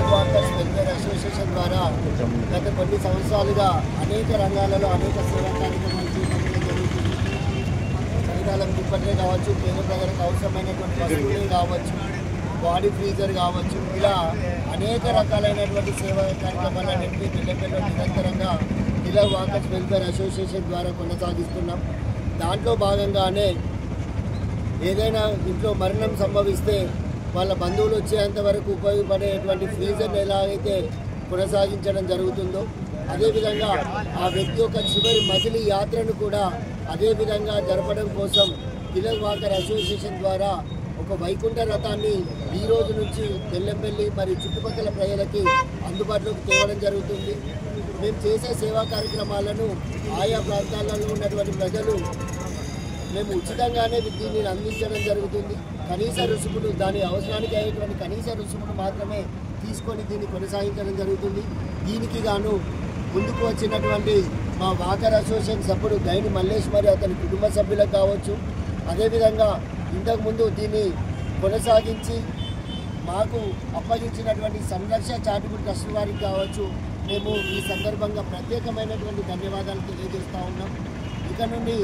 Killer walkers welfare association ద్వారా గత కొన్ని సంవత్సరాలుగా అనేక రంగాలలో అనేక సేవా కార్యక్రమాలు చేపట్టడం జరుగుతుంది. చలికాలం దుప్పట్లే కావచ్చు, పేద ప్రజలకు అవసరమైనటువంటి వస్తువులే కావచ్చు, బాడీ ఫ్రీజర్ కావచ్చు, ఇలా అనేక రకాలైనటువంటి సేవా కార్యక్రమాలన్నింటినీ పిల్లల్లో నిరంతరంగా కిలర్ వాకర్స్ వెల్ఫేర్ అసోసియేషన్ ద్వారా కొనసాగిస్తున్నాం. దాంట్లో భాగంగానే ఏదైనా ఇంట్లో మరణం సంభవిస్తే వాళ్ళ బంధువులు వచ్చేంత వరకు ఉపయోగపడేటువంటి ఫ్రీజర్ని ఎలా అయితే కొనసాగించడం జరుగుతుందో అదేవిధంగా ఆ వ్యక్తి యొక్క చివరి మజిలీ యాత్రను కూడా అదేవిధంగా జరపడం కోసం కిలర్ వాకర్ అసోసియేషన్ ద్వారా ఒక వైకుంఠ రథాన్ని ఈ రోజు నుంచి బెల్లంపల్లి మరియు చుట్టుపక్కల ప్రజలకి అందుబాటులోకి తేవడం జరుగుతుంది. మేము చేసే సేవా కార్యక్రమాలను ఆయా ప్రాంతాలలో ఉన్నటువంటి ప్రజలు మేము ఉచితంగానే దీనిని అందించడం జరుగుతుంది. కనీస రుసుములు దాని అవసరానికి అయ్యేటువంటి కనీస రుసుములు మాత్రమే తీసుకొని దీన్ని కొనసాగించడం జరుగుతుంది. దీనికి గాను ముందుకు వచ్చినటువంటి మా వాకర్ అసోసియేషన్ సభ్యుడు గైని మల్లేష్ మరియు అతని కుటుంబ సభ్యులకు కావచ్చు, అదేవిధంగా ఇంతకుముందు దీన్ని కొనసాగించి మాకు అప్పగించినటువంటి సంరక్షణ చారిటబుల్ ట్రస్ట్ వారికి కావచ్చు మేము ఈ సందర్భంగా ప్రత్యేకమైనటువంటి ధన్యవాదాలు తెలియజేస్తూ ఉన్నాం. ఇక నుండి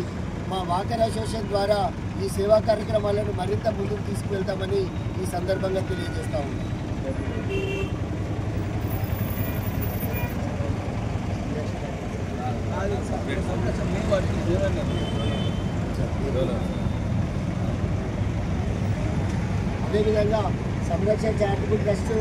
మా వాకర్ అసోసియేషన్ ద్వారా ఈ సేవా కార్యక్రమాలను మరింత ముందుకు తీసుకువెళ్తామని ఈ సందర్భంగా తెలియజేస్తా ఉన్నాం. అదేవిధంగా సంరక్షణ చారిటబుల్ ట్రస్ట్